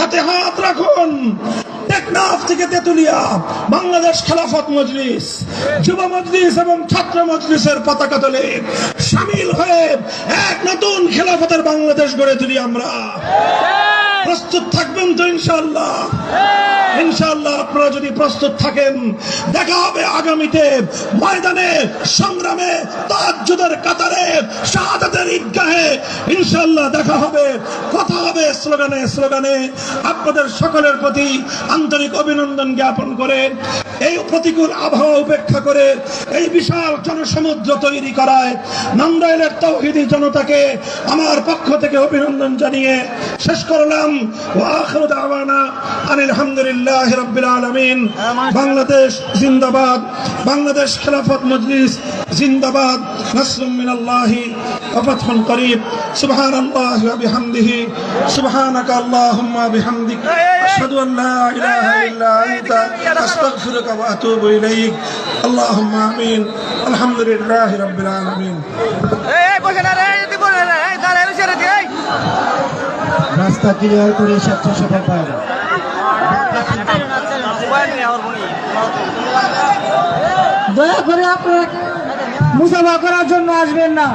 হাতে হাত রাখুন। টেকনাফ থেকে তেতুলিয়া বাংলাদেশ খেলাফত মজলিস, যুব মজলিস এবং ছাত্র মজলিসের পতাকা তোলে শামিল হয়ে এক নতুন খেলাফতের বাংলাদেশ গড়ে তুলি আমরা। প্রস্তুত থাকবেন তো ইনশাআল্লাহ? ইনশাআল্লাহ আপনারা যদি প্রস্তুত থাকেন, দেখা হবে আগামীতে ময়দানে, সংগ্রামে, তাহাজ্জুদের কাতারে, শাহাদাতের ঈদগাহে ইনশাআল্লাহ দেখা হবে, কথা হবে স্লোগানে স্লোগানে। আপনাদের সকলের প্রতি আন্তরিক অভিনন্দন জ্ঞাপন করে, এই প্রতিকূল আবহাওয়া উপেক্ষা করে এই বিশাল জনসমুদ্র তৈরি করায় নান্দাইলের তাওহীদি জনতাকে আমার পক্ষ থেকে অভিনন্দন জানিয়ে শেষ করলাম। ওয়া আখিরু দাওয়ানা আনিল হামদুলিল্লাহি রাব্বিল আলামিন। বাংলাদেশ জিন্দাবাদ, বাংলাদেশ খেলাফত মজলিস জিন্দাবাদ। নাসরুম মিনাল্লাহি ওয়া ফাতহুন করিব। সুবহানাল্লাহি ওয়া বিহামদিহি, সুবহানাকা আল্লাহুম্মা বিহামদিক, আশহাদু আন লা ইলাহা ইল্লা আনতা, আস্তাগফিরুকা ওয়া আতুবু ইলাইক। আল্লাহুম্মা আমিন। আলহামদুলিল্লাহি রাব্বিল আলামিন। রাস্তা ক্লিয়ার করে স্বেচ্ছাসেবক ভাইরা দয়া করে আপনারা মুসাফা করার জন্য আসবেন না।